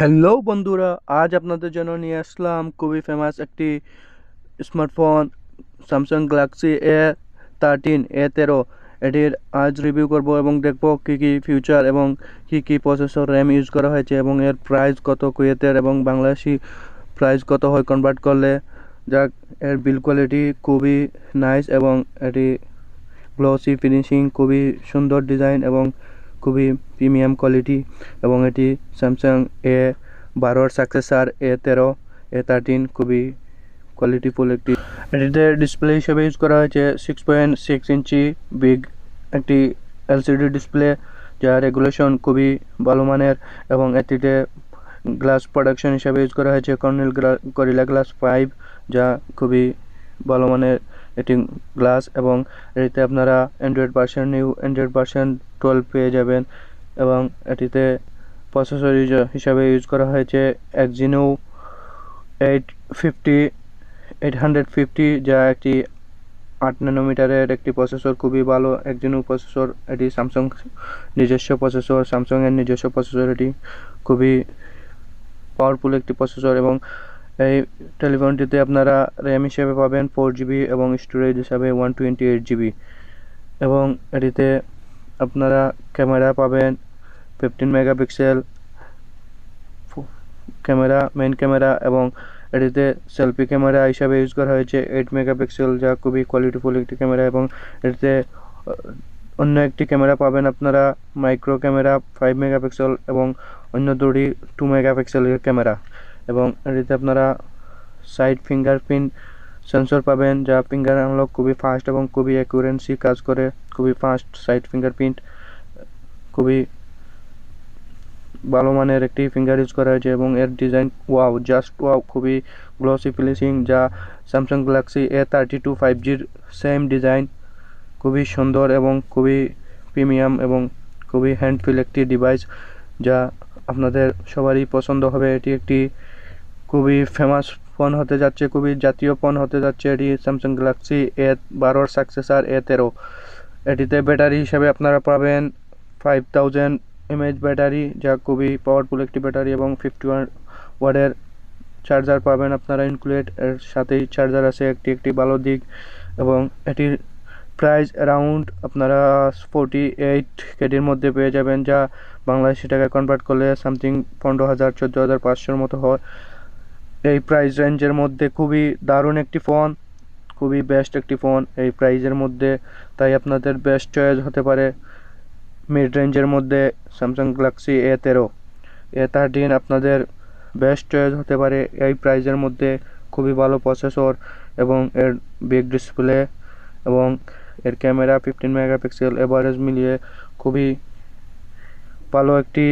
Hello বন্ধুরা, আজ আপনাদের জন্য নিয়ে আসলাম খুবই ফেমাস একটি স্মার্টফোন স্যামসাং গ্যালাক্সি A13 এটির আজ রিভিউ করব এবং দেখব কী কী ফিচার এবং কী প্রসেসর র্যাম ইউজ করা হয়েছে এবং এর প্রাইস কত কুয়েতের এবং বাংলাদেশি প্রাইস কত হয় কনভার্ট করলে। যাক, এর বিল্ড কোয়ালিটি খুবই নাইস এবং এটি গ্লসি ফিনিশিং, খুবই সুন্দর ডিজাইন এবং খুবই প্রিমিয়াম কোয়ালিটি এবং এটি স্যামসাং A12 সাকসেসর A13 খুবই কোয়ালিটিফুল একটি। এটিতে ডিসপ্লে হিসেবে ইউজ করা হয়েছে 6.6 ইঞ্চি বিগ একটি এলসিডি ডিসপ্লে, যার রেগুলেশন খুবই ভালো মানের এবং এটিতে গ্লাস প্রোডাকশন হিসেবে ইউজ করা হয়েছে গরিলা গ্লাস 5, যা খুবই ভালো মানের এটি গ্লাস এবং এটিতে আপনারা নিউ অ্যান্ড্রয়েড ভার্সন 12 পেয়ে যাবেন এবং এটিতে প্রসেসর হিসাবে ইউজ করা হয়েছে Exynos 850, যা একটি 8 ন্যানোমিটারের একটি প্রসেসর, খুবই ভালো Exynos প্রসেসর। এটি স্যামসাং এর নিজস্ব প্রসেসর, এটি খুবই পাওয়ারফুল একটি প্রসেসর এবং এই টেলিফোনটিতে আপনারা র্যাম হিসেবে পাবেন 4GB এবং স্টোরেজ হিসাবে 128GB এবং এটিতে আপনারা ক্যামেরা পাবেন 15 মেগাপিক্সেল ক্যামেরা, মেইন ক্যামেরা এবং এটিতে সেলফি ক্যামেরা হিসাবে ইউজ করা হয়েছে 8 মেগাপিক্সেল, যা খুবই কোয়ালিটিফুল একটি ক্যামেরা এবং এটিতে অন্য একটি ক্যামেরা পাবেন আপনারা মাইক্রো ক্যামেরা 5 মেগাপিক্সেল এবং অন্য দুটি 2 মেগাপিক্সেলের ক্যামেরা এবং এটিতে আপনারা সাইড ফিঙ্গারপ্রিন্ট সেন্সর পাবেন, যা ফিঙ্গার আনলক খুবই ফাস্ট এবং খুবই অ্যাকুরেন্সি কাজ করে, খুবই ফাস্ট সাইড ফিঙ্গারপ্রিন্ট, খুবই ভালো মানের একটি ফিঙ্গার ইউজ করা হয়েছে এবং এর ডিজাইন জাস্ট ওয়াও, খুবই গ্লসি ফিনিশিং, যা স্যামসাং গ্যালাক্সি A32 5Gর সেম ডিজাইন, খুবই সুন্দর এবং খুবই প্রিমিয়াম এবং খুবই হ্যান্ডফিল একটি ডিভাইস, যা আপনাদের সবারই পছন্দ হবে। এটি একটি খুবই ফেমাস ফোন হতে যাচ্ছে, খুবই জাতীয় ফোন হতে যাচ্ছে এটি Samsung Galaxy A12 successor A13। এটিতে ব্যাটারি হিসাবে আপনারা পাবেন 5000 mAh ব্যাটারি, যা খুবই পাওয়ারফুল একটি ব্যাটারি এবং 51 ওয়াটের চার্জার পাবেন আপনারা ইনক্লুডেড, এর সাথেই চার্জার আছে একটি ভালো দিক এবং এটির প্রাইস অ্যারাউন্ড আপনারা 48KDর মধ্যে পেয়ে যাবেন, যা বাংলাদেশি টাকায় কনভার্ট করলে সামথিং 15,000-14,500 মতো হয়। এই প্রাইস রেঞ্জের মধ্যে খুবই দারুণ একটি ফোন, খুবই বেস্ট একটি ফোন এই প্রাইজের মধ্যে, তাই আপনাদের বেস্ট চয়েস হতে পারে মিড রেঞ্জের মধ্যে স্যামসাং গ্যালাক্সি A13 আপনাদের বেস্ট চয়েস হতে পারে এই প্রাইজের মধ্যে। খুবই ভালো প্রসেসর এবং এর বিগ ডিসপ্লে এবং এর ক্যামেরা 15 মেগাপিক্সেল, এভারেজ মিলিয়ে খুবই ভালো একটি